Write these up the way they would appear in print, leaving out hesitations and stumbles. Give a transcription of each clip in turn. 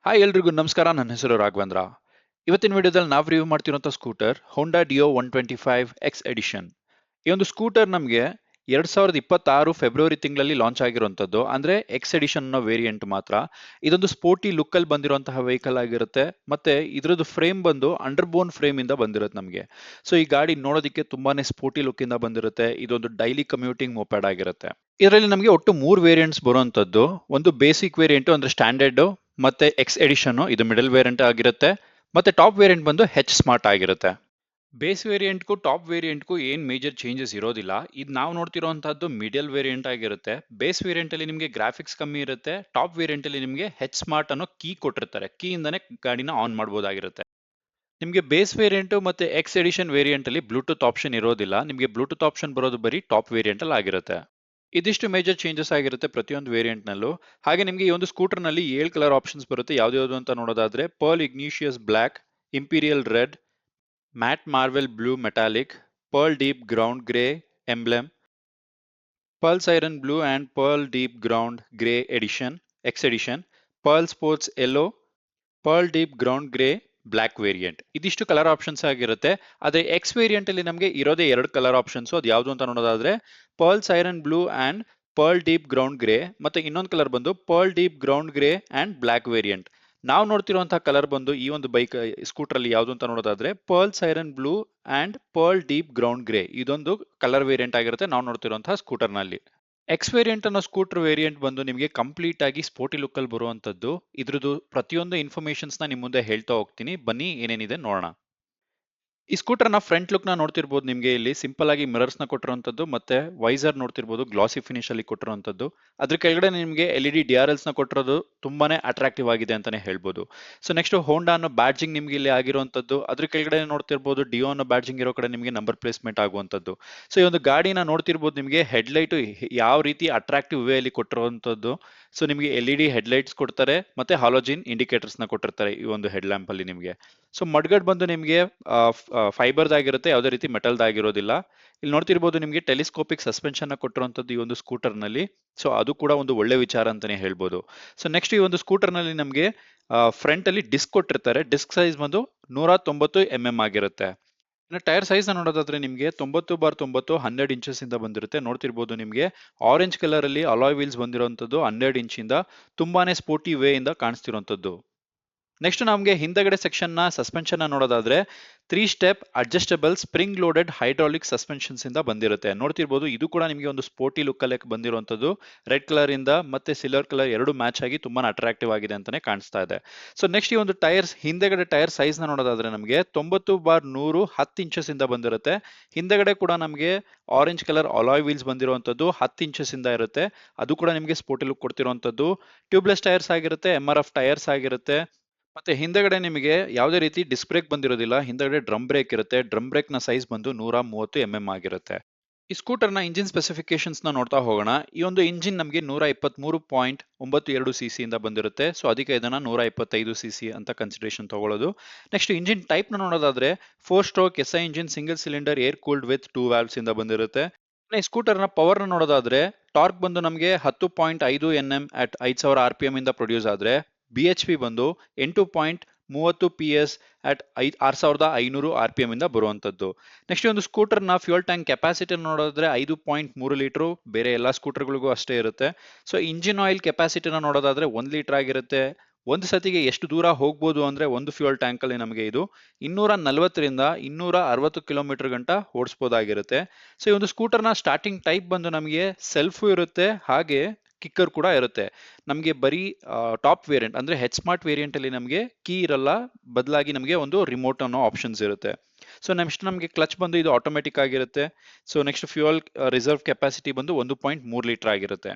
Hi ಎಲ್ರಿಗೂ ನಮಸ್ಕಾರ. ನನ್ನ ಹೆಸರು ರಾಘವೇಂದ್ರ. ಇವತ್ತಿನ ವಿಡಿಯೋದಲ್ಲಿ ನಾವು ರಿವ್ಯೂ ಮಾಡ್ತಿರೋಂಥ ಸ್ಕೂಟರ್ ಹೋಂಡಾ ಡಿಯೋ 125 ಎಕ್ಸ್ ಎಡಿಷನ್. ಈ ಒಂದು ಸ್ಕೂಟರ್ ನಮಗೆ 2026 ಫೆಬ್ರವರಿ ತಿಂಗಳಲ್ಲಿ ಲಾಂಚ್ ಆಗಿರುವಂಥದ್ದು. ಅಂದ್ರೆ ಎಕ್ಸ್ ಎಡಿಷನ್ ಅನ್ನೋ ವೇರಿಯಂಟ್ ಮಾತ್ರ. ಇದೊಂದು ಸ್ಪೋರ್ಟಿ ಲುಕ್ ಅಲ್ಲಿ ಬಂದಿರುವಂತಹ ವೆಹಿಕಲ್ ಆಗಿರುತ್ತೆ. ಮತ್ತೆ ಇದ್ರದ್ದು ಫ್ರೇಮ್ ಬಂದು ಅಂಡರ್ ಬೋನ್ ಫ್ರೇಮ್ ಇಂದ ಬಂದಿರುತ್ತೆ ನಮಗೆ. ಸೊ ಈ ಗಾಡಿ ನೋಡೋದಕ್ಕೆ ತುಂಬಾನೇ ಸ್ಪೋರ್ಟಿ ಲುಕ್ ಇಂದ ಬಂದಿರುತ್ತೆ. ಇದೊಂದು ಡೈಲಿ ಕಮ್ಯೂಟಿಂಗ್ ಮೊಪೆಡ್ ಆಗಿರುತ್ತೆ. ಇದರಲ್ಲಿ ನಮಗೆ ಒಟ್ಟು 3 ವೇರಿಯಂಟ್ಸ್ ಬರುವಂತದ್ದು. ಒಂದು ಬೇಸಿಕ್ ವೇರಿಯಂಟ್ ಅಂದ್ರೆ ಸ್ಟ್ಯಾಂಡರ್ಡ್, ಮತ್ತೆ ಎಕ್ಸ್ ಎಡಿಷನ್ ಇದು ಮಿಡಲ್ ವೇರಿಯಂಟ್ ಆಗಿರುತ್ತೆ. ಮತ್ತೆ ಟಾಪ್ ವೇರಿಯಂಟ್ ಬಂದು ಹೆಚ್ ಸ್ಮಾರ್ಟ್ ಆಗಿರುತ್ತೆ. ಬೇಸ್ ವೇರಿಯಂಟ್ಗೂ ಟಾಪ್ ವೇರಿಯಂಟ್ಗೂ ಏನ್ ಮೇಜರ್ ಚೇಂಜಸ್ ಇರೋದಿಲ್ಲ. ಇದು ನಾವು ನೋಡ್ತಿರೋಂತದ್ದು ಮಿಡಲ್ ವೇರಿಯಂಟ್ ಆಗಿರುತ್ತೆ. ಬೇಸ್ ವೇರಿಯಂಟ್ ಅಲ್ಲಿ ನಿಮಗೆ ಗ್ರಾಫಿಕ್ಸ್ ಕಮ್ಮಿ ಇರುತ್ತೆ. ಟಾಪ್ ವೇರಿಯಂಟ್ ಅಲ್ಲಿ ನಿಮಗೆ ಹೆಚ್ ಸ್ಮಾರ್ಟ್ ಅನ್ನೋ ಕೀ ಕೊಟ್ಟಿರ್ತಾರೆ. ಕೀ ಇಂದಾನೆ ಗಾಡಿನ ಆನ್ ಮಾಡಬಹುದಾಗಿರುತ್ತೆ. ನಿಮಗೆ ಬೇಸ್ ವೇರಿಯಂಟ್ ಮತ್ತೆ ಎಕ್ಸ್ ಎಡಿಷನ್ ವೇರಿಯಂಟ್ ಅಲ್ಲಿ ಬ್ಲೂಟೂತ್ ಆಪ್ಷನ್ ಇರೋದಿಲ್ಲ. ನಿಮಗೆ ಬ್ಲೂಟೂತ್ ಆಪ್ಷನ್ ಬರೋದು ಬರೀ ಟಾಪ್ ವೇರಿಯಂಟ್ ಅಲ್ಲಿ ಆಗಿರುತ್ತೆ. ಇದಿಷ್ಟು ಮೇಜರ್ ಚೇಂಜಸ್ ಆಗಿರುತ್ತೆ ಪ್ರತಿಯೊಂದು ವೇರಿಯಂಟ್ ನಲ್ಲೂ. ಹಾಗೆ ನಿಮಗೆ ಈ ಒಂದು ಸ್ಕೂಟರ್ ನಲ್ಲಿ 7 ಕಲರ್ ಆಪ್ಷನ್ಸ್ ಬರುತ್ತೆ. ಯಾವ್ದು ಅಂತ ನೋಡೋದಾದ್ರೆ pearl igneous black, imperial red, matte marvel blue metallic, pearl deep ground grey emblem, pearl siren blue and pearl deep ground grey edition X edition, pearl sports yellow, pearl deep ground grey black variant. ಇದಿಷ್ಟು colour options ಆಗಿರುತ್ತೆ. ಅದೇ X variant ಅಲ್ಲಿ ನಮಗೆ ಇರೋದೇ 2 colour options. ಅದು ಯಾವ್ದು ಅಂತ ನೋಡೋದಾದ್ರೆ pearl siren blue and pearl deep ground grey, ಮತ್ತೆ ಇನ್ನೊಂದು ಕಲರ್ ಬಂದು pearl deep ground grey and black variant. ನಾವು ನೋಡ್ತಿರುವಂತಹ ಕಲರ್ ಬಂದು ಈ ಒಂದು ಬೈಕ್ ಸ್ಕೂಟರ್ ಅಲ್ಲಿ ಯಾವ್ದು ಅಂತ ನೋಡೋದಾದ್ರೆ pearl siren blue and pearl deep ground grey ಇದೊಂದು ಕಲರ್ ವೇರಿಯಂಟ್ ಆಗಿರುತ್ತೆ ನಾವು ನೋಡ್ತಿರುವಂತಹ ಸ್ಕೂಟರ್ ನಲ್ಲಿ. ಎಕ್ಸ್ ವೇರಿಯಂಟ್ ಅನ್ನೋ ಸ್ಕೂಟರ್ ವೇರಿಯಂಟ್ ಬಂದು ನಿಮಗೆ ಕಂಪ್ಲೀಟ್ ಆಗಿ ಸ್ಪೋರ್ಟಿ ಲುಕ್ ಅಲ್ಲಿ ಬರುವಂತದ್ದು. ಇದ್ರದ್ದು ಪ್ರತಿಯೊಂದು ಇನ್ಫಾರ್ಮೇಶನ್ಸ್ ನ ನಿಮ್ ಮುಂದೆ ಹೇಳ್ತಾ ಹೋಗ್ತೀನಿ. ಬನ್ನಿ ಏನೇನಿದೆ ನೋಡೋಣ. ಈ ಸ್ಕೂಟರ್ ನ ಫ್ರಂಟ್ ಲುಕ್ ನ ನೋಡ್ತಿರ್ಬೋದು. ನಿಮಗೆ ಇಲ್ಲಿ ಸಿಂಪಲ್ ಆಗಿ ಮಿರರ್ಸ್ ನ ಕೊಟ್ಟಿರುವಂತದ್ದು, ಮತ್ತೆ ವೈಸರ್ ನೋಡ್ತಿರ್ಬೋದು ಗ್ಲಾಸಿ ಫಿನಿಶ್ ಅಲ್ಲಿ ಕೊಟ್ಟಿರುವಂತದ್ದು. ಅದ್ರ ಕೆಳಗಡೆ ನಿಮಗೆ ಎಲ್ಇಡಿ ಡಿಆರ್ಎಲ್ಸ್ ನ ಕೊಟ್ಟಿರೋದು ತುಂಬಾನೇ ಅಟ್ರಾಕ್ಟಿವ್ ಆಗಿದೆ ಅಂತಾನೆ ಹೇಳ್ಬೋದು. ಸೊ ನೆಕ್ಸ್ಟ್ ಹೋಂಡಾ ಅನ್ನೋ ಬ್ಯಾಡ್ಜಿಂಗ್ ನಿಮ್ಗೆ ಇಲ್ಲಿ ಆಗಿರುವಂತದ್ದು. ಅದ್ರ ಕೆಳಗಡೆ ನೋಡ್ತಿರ್ಬೋದು ಡಿಯೋ ಅನ್ನೋ ಬ್ಯಾಡ್ಜಿಂಗ್ ಇರೋ ಕಡೆ ನಿಮಗೆ ನಂಬರ್ ಪ್ಲೇಸ್ಮೆಂಟ್ ಆಗುವಂತದ್ದು. ಸೊ ಈ ಒಂದು ಗಾಡಿನ ನೋಡ್ತಿರ್ಬೋದು. ನಿಮಗೆ ಹೆಡ್ಲೈಟ್ ಯಾವ ರೀತಿ ಅಟ್ರಾಕ್ಟಿವ್ ವೇ ಅಲ್ಲಿ ಕೊಟ್ಟಿರುವಂತದ್ದು. ಸೊ ನಿಮಗೆ ಎಲ್ಇಡಿ ಹೆಡ್ಲೈಟ್ಸ್ ಕೊಡ್ತಾರೆ, ಮತ್ತೆ ಹಾಲೋಜಿನ್ ಇಂಡಿಕೇಟರ್ಸ್ ನ ಕೊಟ್ಟಿರ್ತಾರೆ ಈ ಒಂದು ಹೆಡ್ ಲ್ಯಾಂಪ್ ಅಲ್ಲಿ ನಿಮಗೆ. ಸೊ ಮಡ್ಗಡ್ ಬಂದು ನಿಮಗೆ ಫೈಬರ್ದ್ ಆಗಿರುತ್ತೆ, ಯಾವುದೇ ರೀತಿ ಮೆಟಲ್ದ್ ಆಗಿರೋದಿಲ್ಲ. ಇಲ್ಲಿ ನೋಡ್ತಿರ್ಬೋದು ನಿಮಗೆ ಟೆಲಿಸ್ಕೋಪಿಕ್ ಸಸ್ಪೆನ್ಷನ್ ಕೊಟ್ಟಿರುವಂತದ್ದು ಈ ಒಂದು ಸ್ಕೂಟರ್ ನಲ್ಲಿ. ಸೊ ಅದು ಕೂಡ ಒಂದು ಒಳ್ಳೆ ವಿಚಾರ ಅಂತಾನೆ ಹೇಳ್ಬೋದು. ಸೊ ನೆಕ್ಸ್ಟ್ ಈ ಒಂದು ಸ್ಕೂಟರ್ ನಲ್ಲಿ ನಮಗೆ ಫ್ರಂಟ್ ಅಲ್ಲಿ ಡಿಸ್ಕ್ ಕೊಟ್ಟಿರ್ತಾರೆ. ಡಿಸ್ಕ್ ಸೈಜ್ ಬಂದು 190 ಆಗಿರುತ್ತೆ. ಇನ್ನು ಟೈರ್ ಸೈಜ್ ನೋಡೋದಾದ್ರೆ ನಿಮಗೆ 90/90 12 ಇಂಚಸ್ ಇಂದ ಬಂದಿರುತ್ತೆ. ನೋಡ್ತಿರ್ಬೋದು ನಿಮಗೆ ಆರೆಂಜ್ ಕಲರ್ ಅಲ್ಲಿ ಅಲಾಯ್ ವೀಲ್ಸ್ ಬಂದಿರುವಂತದ್ದು 12 ಇಂಚಿಂದ ತುಂಬಾನೇ ಸ್ಪೋರ್ಟಿ ವೇ ಇಂದ ಕಾಣಿಸ್ತಿರುವಂತದ್ದು. ನೆಕ್ಸ್ಟ್ ನಮಗೆ ಹಿಂದಗಡೆ ಸೆಕ್ಷನ್ ನ ಸಸ್ಪೆನ್ಷನ್ ನೋಡೋದಾದ್ರೆ 3 step adjustable spring loaded hydraulic suspensions ಇಂದ ಬಂದಿರುತ್ತೆ. ನೋಡ್ತಿರ್ಬೋದು ಇದು ಕೂಡ ನಿಮಗೆ ಒಂದು ಸ್ಪೋರ್ಟಿ ಲುಕ್ ಅಲ್ಲೇ ಬಂದಿರುವಂತದ್ದು. ರೆಡ್ ಕಲರ್ ಇಂದ ಮತ್ತೆ ಸಿಲ್ವರ್ ಕಲರ್ ಎರಡು ಮ್ಯಾಚ್ ಆಗಿ ತುಂಬಾ ಅಟ್ರಾಕ್ಟಿವ್ ಆಗಿದೆ ಅಂತಾನೆ ಕಾಣಿಸ್ತಾ ಇದೆ. ಸೊ ನೆಕ್ಸ್ಟ್ ಈ ಒಂದು ಟೈರ್ಸ್ ಹಿಂದೆಗಡೆ ಟೈರ್ ಸೈಜ್ ನ ನೋಡೋದಾದ್ರೆ ನಮಗೆ 90/100 10 ಇಂಚಸ್ ಇಂದ ಬಂದಿರುತ್ತೆ. ಹಿಂದೆಗಡೆ ಕೂಡ ನಮಗೆ ಆರೆಂಜ್ ಕಲರ್ ಅಲಾಯ್ ವೀಲ್ಸ್ ಬಂದಿರುವಂತದ್ದು 10 ಇಂಚಸ್ ಇಂದ ಇರುತ್ತೆ. ಅದು ಕೂಡ ನಿಮಗೆ ಸ್ಪೋರ್ಟಿ ಲುಕ್ ಕೊಡ್ತಿರುವಂತದ್ದು. ಟ್ಯೂಬ್ಲೆಸ್ ಟೈರ್ಸ್ ಆಗಿರುತ್ತೆ, ಎಂಆರ್ಎಫ್ ಟೈರ್ಸ್ ಆಗಿರುತ್ತೆ. ಮತ್ತೆ ಹಿಂದೆಗಡೆ ನಿಮಗೆ ಯಾವುದೇ ರೀತಿ ಡಿಸ್ಕ್ ಬ್ರೇಕ್ ಬಂದಿರೋದಿಲ್ಲ. ಹಿಂದೆಗಡೆ ಡ್ರಮ್ ಬ್ರೇಕ್ ಇರುತ್ತೆ. ಡ್ರಮ್ ಬ್ರೇಕ್ ನ ಸೈಜ್ ಬಂದು 130 ಆಗಿರುತ್ತೆ. ಈ ಸ್ಕೂಟರ್ ನ ಇಂಜಿನ್ ಸ್ಪೆಸಿಫಿಕೇಶನ್ಸ್ ನ ನೋಡ್ತಾ ಹೋಗೋಣ. ಈ ಒಂದು ಇಂಜಿನ್ ನಮಗೆ 123.92 ಸಿಸಿ ಇಂದ ಬಂದಿರುತ್ತೆ. ಸೊ ಅದಕ್ಕೆ ಇದನ್ನ 125 ಸಿಸಿ ಅಂತ ಕನ್ಸಿಡರೇಷನ್ ತಗೊಳ್ಳೋದು. ನೆಕ್ಸ್ಟ್ ಇಂಜಿನ್ ಟೈಪ್ ನ ನೋಡೋದಾದ್ರೆ 4 stroke SI engine single cylinder air cooled with 2 valves ಇಂದ ಬಂದಿರುತ್ತೆ. ಈ ಸ್ಕೂಟರ್ ನ ಪವರ್ ನ ನೋಡೋದಾದ್ರೆ ಟಾರ್ಕ್ ಬಂದು ನಮಗೆ 10.5 Nm at 5000 RPM ಇಂದ ಪ್ರೊಡ್ಯೂಸ್ ಆದ್ರೆ BHP ಬಂದು 8.30 PS at 6500 RPM ಇಂದ ಬರುವಂತದ್ದು. ನೆಕ್ಸ್ಟ್ ಒಂದು ಸ್ಕೂಟರ್ ನ ಫ್ಯೂಯಲ್ ಟ್ಯಾಂಕ್ ಕೆಪಾಸಿಟಿ ನೋಡೋದಾದ್ರೆ 5.3 ಲೀಟರ್. ಬೇರೆ ಎಲ್ಲಾ ಸ್ಕೂಟರ್ ಗಳಿಗೂ ಅಷ್ಟೇ ಇರುತ್ತೆ. ಸೊ ಇಂಜಿನ್ ಆಯಿಲ್ ಕೆಪಾಸಿಟಿನ ನೋಡೋದಾದ್ರೆ 1 ಲೀಟರ್ ಆಗಿರುತ್ತೆ. ಒಂದು ಸತಿಗೆ ಎಷ್ಟು ದೂರ ಹೋಗ್ಬೋದು ಅಂದ್ರೆ ಒಂದು ಫ್ಯೂಯಲ್ ಟ್ಯಾಂಕ್ ಅಲ್ಲಿ ನಮಗೆ ಇದು 240 ರಿಂದ 260 ಕಿಲೋಮೀಟರ್ ಗಂಟ ಓಡಿಸಬಹುದಾಗಿರುತ್ತೆ. ಸೊ ಈ ಒಂದು ಸ್ಕೂಟರ್ ನ ಸ್ಟಾರ್ಟಿಂಗ್ ಟೈಪ್ ಬಂದು ನಮಗೆ ಸೆಲ್ಫ್ ಇರುತ್ತೆ, ಹಾಗೆ ಕಿಕ್ಕರ್ ಕೂಡ ಇರುತ್ತೆ. ನಮಗೆ ಬರೀ ಟಾಪ್ ವೇರಿಯಂಟ್ ಅಂದ್ರೆ ಹೆಚ್ ಸ್ಮಾರ್ಟ್ ವೇರಿಯಂಟ್ ಅಲ್ಲಿ ನಮಗೆ ಕೀ ಇರಲ್ಲ, ಬದಲಾಗಿ ನಮಗೆ ಒಂದು ರಿಮೋಟ್ ಅನ್ನೋ ಆಪ್ಷನ್ಸ್ ಇರುತ್ತೆ. ಸೊ ನೆಕ್ಸ್ಟ್ ನಮಗೆ ಕ್ಲಚ್ ಬಂದು ಇದು ಆಟೋಮೆಟಿಕ್ ಆಗಿರುತ್ತೆ. So next fuel reserve capacity ಬಂದು 1.3 ಲೀಟರ್ ಆಗಿರುತ್ತೆ.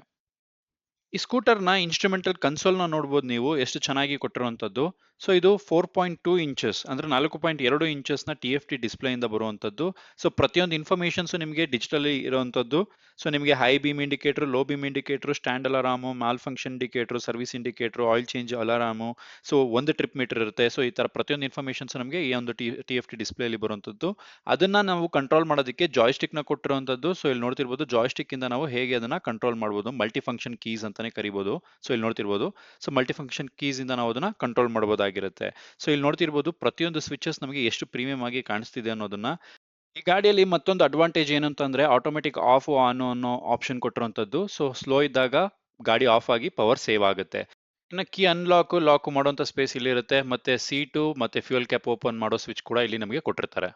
ಈ ಸ್ಕೂಟರ್ ನ ಇನ್ಸ್ಟ್ರೂಮೆಂಟಲ್ ಕನ್ಸೋಲ್ ನ ನೋಡಬಹುದು ನೀವು ಎಷ್ಟು ಚೆನ್ನಾಗಿ ಕೊಟ್ಟಿರುವಂತದ್ದು. ಸೊ ಇದು 4.2 ಇಂಚಸ್ ಅಂದ್ರೆ 4.2 ಇಂಚಸ್ನ TFT ಡಿಸ್ಪ್ಲೇ ಇಂದ ಬರುವಂತದ್ದು. ಸೊ ಪ್ರತಿಯೊಂದು ಇನ್ಫಾರ್ಮೇಶನ್ಸ್ ನಿಮಗೆ ಡಿಜಿಟಲಿ ಇರುವಂತದ್ದು. ಸೊ ನಿಮಗೆ high beam indicator, low beam indicator, stand alarm, mall function indicator, service indicator, oil change alarm, so ಒಂದು ಟ್ರಿಪ್ ಮೀಟರ್ ಇರುತ್ತೆ. ಸೊ ಈ ತರ ಪ್ರತಿಯೊಂದು ಇನ್ಫಾರ್ಮೇಶನ್ಸ್ ನಮಗೆ ಈ ಒಂದು TFT ಡಿಸ್ಪ್ಲೇ ಅಲ್ಲಿ ಬರುವಂತದ್ದು. ಅದನ್ನ ನಾವು ಕಂಟ್ರೋಲ್ ಮಾಡೋದಕ್ಕೆ ಜಾಯ್ಸ್ಟಿಕ್ ನ ಕೊಟ್ಟಿರುವಂತದ್ದು. ಸೊ ಇಲ್ಲಿ ನೋಡ್ತಿರ್ಬೋದು ಜಾಯ್ಸ್ಟಿಕ್ ಇಂದ ನಾವು ಹೇಗೆ ಅದನ್ನ ಕಂಟ್ರೋಲ್ ಮಾಡಬಹುದು, ಮಲ್ಟಿ ಫಂಕ್ಷನ್ ಕೀಸ್ ಅಂತಾನೆ ಕರಿಬಹುದು. ಸೊ ಇಲ್ಲಿ ನೋಡ್ತಿರ್ಬೋದು, ಸೊ ಮಲ್ಟಿ ಫಂಕ್ಷನ್ ಕೀಸ್ ಇಂದ ನಾವು ಅದನ್ನ ಕಂಟ್ರೋಲ್ ಮಾಡಬಹುದಾಗಿರುತ್ತೆ. ಸೊ ಇಲ್ಲಿ ನೋಡ್ತಿರ್ಬೋದು ಪ್ರತಿಯೊಂದು ಸ್ವಿಚಸ್ ನಮಗೆ ಎಷ್ಟು ಪ್ರೀಮಿಯಂ ಆಗಿ ಕಾಣಿಸ್ತಿದೆ ಅನ್ನೋದನ್ನ. ಈ ಗಾಡಿಯಲ್ಲಿ ಮತ್ತೊಂದು ಅಡ್ವಾಂಟೇಜ್ ಏನು ಅಂತಂದ್ರೆ ಆಟೋಮೆಟಿಕ್ ಆಫ್ ಆನ್ ಅನ್ನೋ ಆಪ್ಷನ್ ಕೊಟ್ಟಿರುವಂತದ್ದು. ಸೊ ಸ್ಲೋ ಇದ್ದಾಗ ಗಾಡಿ ಆಫ್ ಆಗಿ ಪವರ್ ಸೇವ್ ಆಗುತ್ತೆ. ಇನ್ನು ಕೀ ಅನ್ಲಾಕ್ ಲಾಕ್ ಮಾಡುವಂತ ಸ್ಪೇಸ್ ಇಲ್ಲಿ ಇರುತ್ತೆ. ಮತ್ತೆ ಸೀಟು ಮತ್ತೆ ಫ್ಯೂಯಲ್ ಕ್ಯಾಪ್ ಓಪನ್ ಮಾಡೋ ಸ್ವಿಚ್ ಕೂಡ ಇಲ್ಲಿ ನಮಗೆ ಕೊಟ್ಟಿರ್ತಾರೆ.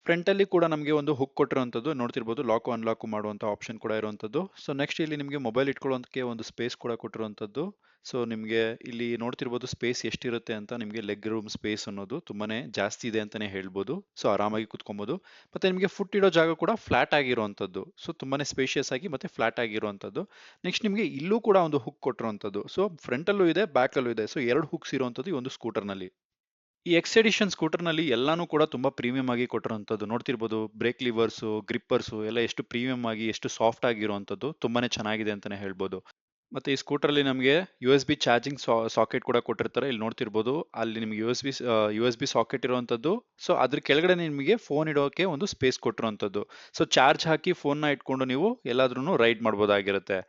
ಫ್ರಂಟ್ ಅಲ್ಲಿ ಕೂಡ ನಮಗೆ ಒಂದು ಹುಕ್ ಕೊಟ್ಟಿರುವಂತದ್ದು ನೋಡ್ತಿರ್ಬೋದು, ಲಾಕ್ ಅನ್ಲಾಕ್ ಮಾಡುವಂತ ಆಪ್ಷನ್ ಕೂಡ ಇರುವಂತದ್ದು. ಸೊ ನೆಕ್ಸ್ಟ್ ಇಲ್ಲಿ ನಿಮಗೆ ಮೊಬೈಲ್ ಇಟ್ಕೊಳ್ಳೋದಕ್ಕೆ ಒಂದು ಸ್ಪೇಸ್ ಕೂಡ ಕೊಟ್ಟಿರುವಂತದ್ದು. ಸೊ ನಿಮಗೆ ಇಲ್ಲಿ ನೋಡ್ತಿರ್ಬೋದು ಸ್ಪೇಸ್ ಎಷ್ಟಿರುತ್ತೆ ಅಂತ. ನಿಮಗೆ ಲೆಗ್ ರೂಮ್ ಸ್ಪೇಸ್ ಅನ್ನೋದು ತುಂಬಾನೇ ಜಾಸ್ತಿ ಇದೆ ಅಂತಾನೆ ಹೇಳ್ಬೋದು. ಸೊ ಆರಾಮಾಗಿ ಕುತ್ಕೊಬಹುದು. ಮತ್ತೆ ನಿಮಗೆ ಫುಟ್ ಇಡೋ ಜಾಗ ಕೂಡ ಫ್ಲಾಟ್ ಆಗಿರುವಂತದ್ದು. ಸೊ ತುಂಬಾನೇ ಸ್ಪೇಷಿಯಸ್ ಆಗಿ ಮತ್ತೆ ಫ್ಲಾಟ್ ಆಗಿರುವಂತದ್ದು. ನೆಕ್ಸ್ಟ್ ನಿಮಗೆ ಇಲ್ಲೂ ಕೂಡ ಒಂದು ಹುಕ್ ಕೊಟ್ಟಿರುವಂತದ್ದು. ಸೊ ಫ್ರಂಟ್ ಅಲ್ಲೂ ಇದೆ, ಬ್ಯಾಕ್ ಅಲ್ಲೂ ಇದೆ. ಸೊ ಎರಡು ಹುಕ್ಸ್ ಇರುವಂತದ್ದು ಈ ಒಂದು ಸ್ಕೂಟರ್ ನಲ್ಲಿ. ಈ ಎಕ್ಸ್ ಎಡಿಷನ್ ಸ್ಕೂಟರ್ ನಲ್ಲಿ ಎಲ್ಲಾನು ಕೂಡ ತುಂಬಾ ಪ್ರೀಮಿಯಂ ಆಗಿ ಕೊಟ್ಟಿರುವಂತದ್ದು ನೋಡ್ತಿರ್ಬೋದು. ಬ್ರೇಕ್ ಲಿವರ್ಸ್, ಗ್ರಿಪ್ಪರ್ಸ್ ಎಲ್ಲ ಎಷ್ಟು ಪ್ರೀಮಿಯಂ ಆಗಿ ಎಷ್ಟು ಸಾಫ್ಟ್ ಆಗಿರುವಂತದ್ದು ತುಂಬಾನೇ ಚೆನ್ನಾಗಿದೆ ಅಂತಾನೆ ಹೇಳ್ಬೋದು. ಮತ್ತೆ ಈ ಸ್ಕೂಟರ್ ಅಲ್ಲಿ ನಮಗೆ USB ಚಾರ್ಜಿಂಗ್ ಸಾಕೆಟ್ ಕೂಡ ಕೊಟ್ಟಿರ್ತಾರೆ. ಇಲ್ಲಿ ನೋಡ್ತಿರ್ಬೋದು ಅಲ್ಲಿ ನಿಮಗೆ USB ಸಾಕೆಟ್ ಇರುವಂತದ್ದು. ಸೊ ಅದ್ರ ಕೆಳಗಡೆ ನಿಮಗೆ ಫೋನ್ ಇಡೋಕೆ ಒಂದು ಸ್ಪೇಸ್ ಕೊಟ್ಟಿರುವಂತದ್ದು. ಸೊ ಚಾರ್ಜ್ ಹಾಕಿ ಫೋನ್ ನ ಇಟ್ಕೊಂಡು ನೀವು ಎಲ್ಲಾದ್ರೂ ರೈಡ್ ಮಾಡಬಹುದಾಗಿರುತ್ತೆ.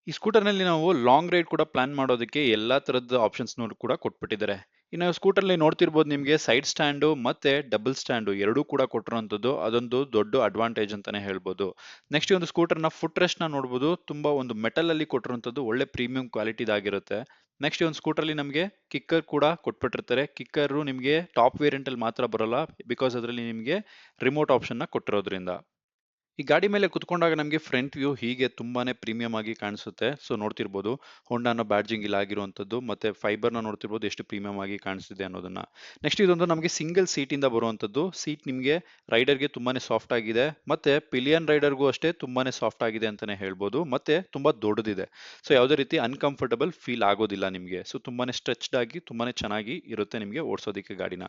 ಈ ಸ್ಕೂಟರ್‌ನಲ್ಲಿ ನಾವು ಲಾಂಗ್ ರೈಡ್ ಕೂಡ ಪ್ಲಾನ್ ಮಾಡೋದಕ್ಕೆ ಎಲ್ಲಾ ತರದ ಆಪ್ಷನ್ಸ್ ಕೂಡ ಕೊಟ್ಬಿಟ್ಟಿದ್ದಾರೆ. ಇನ್ನು ಸ್ಕೂಟರ್‌ನಲ್ಲಿ ನೋಡ್ತಿರ್ಬೋದು ನಿಮಗೆ ಸೈಡ್ ಸ್ಟ್ಯಾಂಡು ಮತ್ತೆ ಡಬಲ್ ಸ್ಟ್ಯಾಂಡು ಎರಡೂ ಕೂಡ ಕೊಟ್ಟಿರುವಂತದ್ದು. ಅದೊಂದು ದೊಡ್ಡ ಅಡ್ವಾಂಟೇಜ್ ಅಂತಾನೆ ಹೇಳ್ಬೋದು. ನೆಕ್ಸ್ಟ್ ಈ ಒಂದು ಸ್ಕೂಟರ್‌ನ ಫುಟ್ ರೆಸ್ಟ್ ನ ನೋಡ್ಬೋದು. ತುಂಬಾ ಒಂದು ಮೆಟಲ್ ಅಲ್ಲಿ ಕೊಟ್ಟಿರುವಂತದ್ದು ಒಳ್ಳೆ ಪ್ರೀಮಿಯಂ ಕ್ವಾಲಿಟಿದಾಗಿರುತ್ತೆ. ನೆಕ್ಸ್ಟ್ ಈ ಒಂದು ಸ್ಕೂಟರ್‌ಲಿ ನಮಗೆ ಕಿಕ್ಕರ್ ಕೂಡ ಕೊಟ್ಬಿಟ್ಟಿರ್ತಾರೆ. ಕಿಕ್ಕರ್ ನಿಮಗೆ ಟಾಪ್ ವೇರಿಯಂಟ್ ಅಲ್ಲಿ ಮಾತ್ರ ಬರಲ್ಲ. ಬಿಕಾಸ್ ಅದರಲ್ಲಿ ನಿಮಗೆ ರಿಮೋಟ್ ಆಪ್ಷನ್ ನ ಕೊಟ್ಟಿರೋದ್ರಿಂದ. ಈ ಗಾಡಿ ಮೇಲೆ ಕುತ್ಕೊಂಡಾಗ ನಮಗೆ ಫ್ರಂಟ್ ವ್ಯೂ ಹೀಗೆ ತುಂಬಾನೇ ಪ್ರೀಮಿಯಂ ಆಗಿ ಕಾಣಿಸುತ್ತೆ. ಸೊ ನೋಡ್ತಿರ್ಬೋದು ಹೋಂಡಾನ ಬ್ಯಾಡ್ಜಿಂಗ್ ಇಲ್ಲಿ ಆಗಿರುವಂತದ್ದು. ಮತ್ತೆ ಫೈಬರ್ ನ ನೋಡ್ತಿರ್ಬೋದು ಎಷ್ಟು ಪ್ರೀಮಿಯಂ ಆಗಿ ಕಾಣಿಸ್ತಿದೆ ಅನ್ನೋದನ್ನ. ನೆಕ್ಸ್ಟ್ ಇದೊಂದು ನಮಗೆ ಸಿಂಗಲ್ ಸೀಟ್ ಇಂದ ಬರುವಂತದ್ದು. ಸೀಟ್ ನಿಮಗೆ ರೈಡರ್ಗೆ ತುಂಬಾನೇ ಸಾಫ್ಟ್ ಆಗಿದೆ. ಮತ್ತೆ ಪಿಲಿಯನ್ ರೈಡರ್ಗೂ ಅಷ್ಟೇ ತುಂಬಾನೇ ಸಾಫ್ಟ್ ಆಗಿದೆ ಅಂತಾನೆ ಹೇಳ್ಬೋದು. ಮತ್ತೆ ತುಂಬಾ ದೊಡ್ಡದಿದೆ. ಸೊ ಯಾವುದೇ ರೀತಿ ಅನ್ಕಂಫರ್ಟಬಲ್ ಫೀಲ್ ಆಗೋದಿಲ್ಲ ನಿಮಗೆ. ಸೊ ತುಂಬಾನೇ ಸ್ಟ್ರೆಚ್ಡ್ ಆಗಿ ತುಂಬಾನೇ ಚೆನ್ನಾಗಿ ಇರುತ್ತೆ ನಿಮಗೆ ಓಡಿಸೋದಕ್ಕೆ ಗಾಡಿನ.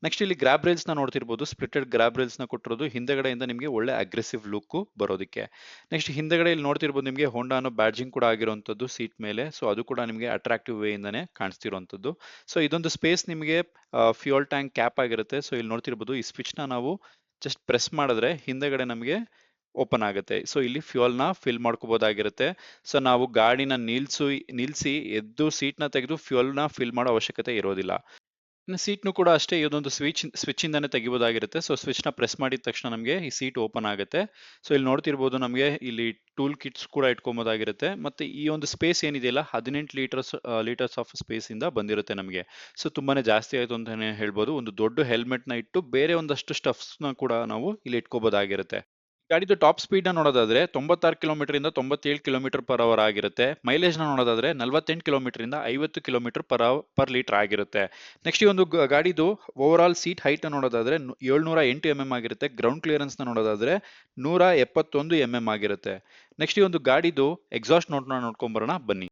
ನೆಕ್ಸ್ಟ್ ಇಲ್ಲಿ ಗ್ರಾಬ್ ರೈಲ್ಸ್ ನ ನೋಡ್ತಿರ್ಬೋದು. ಸ್ಪ್ಲಿಟೆಡ್ ಗ್ರಾಬ್ ರೈಲ್ಸ್ ನ ಕೊಟ್ಟಿರೋದು ಹಿಂದೆಗಡೆಯಿಂದ ನಿಮಗೆ ಒಳ್ಳೆ ಅಗ್ರೆಸಿವ್ ಲುಕ್ ಬರೋದಕ್ಕೆ. ನೆಕ್ಸ್ಟ್ ಹಿಂದೆಗಡೆ ಇಲ್ಲಿ ನೋಡ್ತಿರ್ಬೋದು ನಿಮಗೆ ಹೋಂಡಾ ಅನ್ನೋ ಬ್ಯಾಡ್ಜಿಂಗ್ ಕೂಡ ಆಗಿರುವಂತದ್ದು ಸೀಟ್ ಮೇಲೆ. ಸೊ ಅದು ಕೂಡ ನಿಮಗೆ ಅಟ್ರಾಕ್ಟಿವ್ ವೇ ಇಂದಾನೆ ಕಾಣಿಸ್ತಿರುವಂತದ್ದು. ಸೊ ಇದೊಂದು ಸ್ಪೇಸ್ ನಿಮಗೆ ಫ್ಯೂಯಲ್ ಟ್ಯಾಂಕ್ ಕ್ಯಾಪ್ ಆಗಿರುತ್ತೆ. ಸೊ ಇಲ್ಲಿ ನೋಡ್ತಿರ್ಬೋದು ಈ ಸ್ವಿಚ್ ನ ನಾವು ಜಸ್ಟ್ ಪ್ರೆಸ್ ಮಾಡಿದ್ರೆ ಹಿಂದೆಗಡೆ ನಮಗೆ ಓಪನ್ ಆಗುತ್ತೆ. ಸೊ ಇಲ್ಲಿ ಫ್ಯೂಯಲ್ ನ ಫಿಲ್ ಮಾಡ್ಕೋಬಹುದಾಗಿರುತ್ತೆ. ಸೊ ನಾವು ಗಾಡಿನ ನಿಲ್ಸಿ ಎದ್ದು ಸೀಟ್ ನ ತೆಗೆದು ಫ್ಯೂಯಲ್ ನ ಫಿಲ್ ಮಾಡೋ ಅವಶ್ಯಕತೆ ಇರೋದಿಲ್ಲ. ಇನ್ನು ಸೀಟ್‌ನು ಕೂಡ ಅಷ್ಟೇ ಇದೊಂದು ಸ್ವಿಚ್ ಇಂದಾನೆ ತೆಗಿಬಹುದಾಗಿರುತ್ತೆ. ಸೊ ಸ್ವಿಚ್ ನ ಪ್ರೆಸ್ ಮಾಡಿದ ತಕ್ಷಣ ನಮಗೆ ಈ ಸೀಟ್ ಓಪನ್ ಆಗುತ್ತೆ. ಸೊ ಇಲ್ಲಿ ನೋಡ್ತಿರ್ಬೋದು ನಮಗೆ ಇಲ್ಲಿ ಟೂಲ್ ಕಿಟ್ಸ್ ಕೂಡ ಇಟ್ಕೊಬಹುದಾಗಿರುತ್ತೆ. ಮತ್ತೆ ಈ ಒಂದು ಸ್ಪೇಸ್ ಏನಿದೆಯಲ್ಲ 18 ಲೀಟರ್ಸ್ ಆಫ್ ಸ್ಪೇಸ್ ಇಂದ ಬಂದಿರುತ್ತೆ ನಮಗೆ. ಸೊ ತುಂಬಾನೇ ಜಾಸ್ತಿ ಆಯ್ತು ಅಂತಾನೆ ಹೇಳ್ಬೋದು. ಒಂದು ದೊಡ್ಡ ಹೆಲ್ಮೆಟ್ ನ ಇಟ್ಟು ಬೇರೆ ಒಂದಷ್ಟು ಸ್ಟಫ್ಸ್ ನ ಕೂಡ ನಾವು ಇಲ್ಲಿ ಇಟ್ಕೋಬಹುದಾಗಿರುತ್ತೆ. ಗಾಡಿದು ಟಾಪ್ ಸ್ಪೀಡ್ ನ ನೋಡೋದಾದ್ರೆ 96 ಕಿಲೋಮೀಟರ್ ಇಂದ 97 ಕಿಲೋಮೀಟರ್ ಪರ್ ಅವರ್ ಆಗಿರುತ್ತೆ. ಮೈಲೇಜ್ ನ ನೋಡೋದಾದ್ರೆ 48 ಕಿಲೋಮೀಟರ್ ಇಂದ 50 ಕಿಲೋಮೀಟರ್ ಪರ್ ಲೀಟರ್ ಆಗಿರುತ್ತೆ. ನೆಕ್ಸ್ಟ್ ಈ ಒಂದು ಗಾಡಿದು ಓವರ್ ಆಲ್ ಸೀಟ್ ಹೈಟ್ ನ ನೋಡೋದಾದ್ರೆ 708 ಆಗಿರುತ್ತೆ. ಗ್ರೌಂಡ್ ಕ್ಲಿಯರೆನ್ಸ್ ನ ನೋಡೋದಾದ್ರೆ 171 ಆಗಿರುತ್ತೆ. ನೆಕ್ಸ್ಟ್ ಈ ಒಂದು ಗಾಡಿದು ಎಕ್ಸಾಸ್ಟ್ ನೋಟ್ ನ ನೋಡ್ಕೊಂಡ್ ಬರೋಣ ಬನ್ನಿ.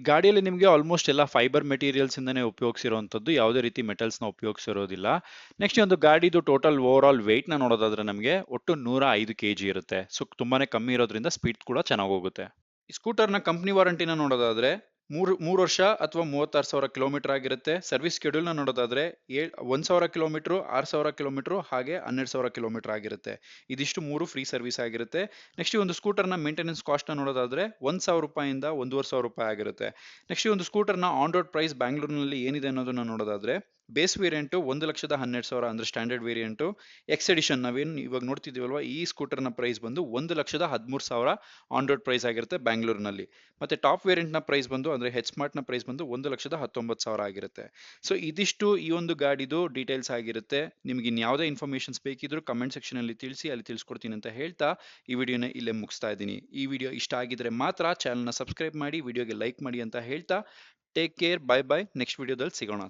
ಗಾಡಿಯಲ್ಲಿ ನಿಮಗೆ ಆಲ್ಮೋಸ್ಟ್ ಎಲ್ಲ ಫೈಬರ್ ಮೆಟೀರಿಯಲ್ಸ್ ಇಂದಾನೆ ಉಪಯೋಗಿಸಿರುವಂತದ್ದು. ಯಾವುದೇ ರೀತಿ ಮೆಟಲ್ಸ್ ನ ಉಪಯೋಗಿಸಿರೋದಿಲ್ಲ. ನೆಕ್ಸ್ಟ್ ಒಂದು ಗಾಡಿದು ಟೋಟಲ್ ಓವರ್ ಆಲ್ weight ನ ನೋಡೋದಾದ್ರೆ ನಮಗೆ ಒಟ್ಟು 105 kg ಇರುತ್ತೆ. ಸೊ ತುಂಬಾನೇ ಕಮ್ಮಿ ಇರೋದ್ರಿಂದ ಸ್ಪೀಡ್ ಕೂಡ ಚೆನ್ನಾಗಿ ಹೋಗುತ್ತೆ. ಈ ಸ್ಕೂಟರ್ ನ ಕಂಪನಿ ವಾರಂಟಿನ ನೋಡೋದಾದ್ರೆ ಮೂರು ವರ್ಷ ಅಥವಾ 36,000 ಕಿಲೋಮೀಟರ್ ಆಗಿರುತ್ತೆ. ಸರ್ವಿಸ್ ಶೆಡ್ಯೂಲ್ನ ನೋಡೋದಾದ್ರೆ 1,000 ಕಿಲೋಮೀಟರ್, 6,000 ಕಿಲೋಮೀಟರ್ ಹಾಗೆ 12,000 ಕಿಲೋಮೀಟರ್ ಆಗಿರುತ್ತೆ. ಇದಿಷ್ಟು ಮೂರು ಫ್ರೀ ಸರ್ವಿಸ್ ಆಗಿರುತ್ತೆ. ನೆಕ್ಸ್ಟ್ ಈ ಒಂದು ಸ್ಕೂಟರ್ನ ಮೇಂಟೆನೆನ್ಸ್ ಕಾಸ್ಟ್ನ ನೋಡೋದಾದ್ರೆ 1,000 ರೂಪಾಯಿಂದ 1,500 ರೂಪಾಯಿ ಆಗಿರುತ್ತೆ. ನೆಕ್ಸ್ಟ್ ಈ ಒಂದು ಸ್ಕೂಟರ್ನ ಆನ್ ರೋಡ್ ಪ್ರೈಸ್ ಬ್ಯಾಂಗ್ಳೂರಿನಲ್ಲಿ ಏನಿದೆ ಅನ್ನೋದನ್ನ ನೋಡೋದಾದ್ರೆ ಬೇಸ್ ವೇರಿಯಂಟು 1,12,000 ಅಂದ್ರೆ ಸ್ಟ್ಯಾಂಡರ್ಡ್ ವೇರಿಯಂಟು. ಎಕ್ಸ್ ಎಡಿಷನ್ ನಾವೇನು ಇವಾಗ ನೋಡ್ತಿದೀವಲ್ವಾ, ಈ ಸ್ಕೂಟರ್ನ ಪ್ರೈಸ್ ಬಂದು 1,13,000 ಆನ್ ರೋಡ್ ಪ್ರೈಸ್ ಆಗಿರುತ್ತೆ ಬ್ಯಾಂಗ್ಳೂರಿನಲ್ಲಿ. ಮತ್ತೆ ಟಾಪ್ ವೇರಿಯಂಟ್ನ ಪ್ರೈಸ್ ಬಂದು ಅಂದ್ರೆ ಹೆಚ್ ಸ್ಮಾರ್ಟ್ನ ಪ್ರೈಸ್ ಬಂದು 1,19,000 ಆಗಿರುತ್ತೆ. ಸೊ ಇದಿಷ್ಟು ಈ ಒಂದು ಗಾಡಿದು ಡೀಟೇಲ್ಸ್ ಆಗಿರುತ್ತೆ. ನಿಮ್ಗೆ ಇನ್ಯಾವುದೇ ಇನ್ಫಾರ್ಮೇಶನ್ಸ್ ಬೇಕಿದ್ರು ಕಮೆಂಟ್ ಸೆಕ್ಷನ್ ಅಲ್ಲಿ ತಿಳಿಸಿ, ಅಲ್ಲಿ ತಿಳಿಸ್ಕೊಡ್ತೀನಿ ಅಂತ ಹೇಳ್ತಾ ಈ ವಿಡಿಯೋನ ಇಲ್ಲೇ ಮುಗಿಸ್ತಾ ಇದ್ದೀನಿ. ಈ ವಿಡಿಯೋ ಇಷ್ಟ ಆಗಿದ್ರೆ ಮಾತ್ರ ಚಾನಲ್ನ ಸಬ್ಸ್ಕ್ರೈಬ್ ಮಾಡಿ, ವಿಡಿಯೋಗೆ ಲೈಕ್ ಮಾಡಿ ಅಂತ ಹೇಳ್ತಾ take care, bye bye. Next ವಿಡಿಯೋದಲ್ಲಿ ಸಿಗೋಣ.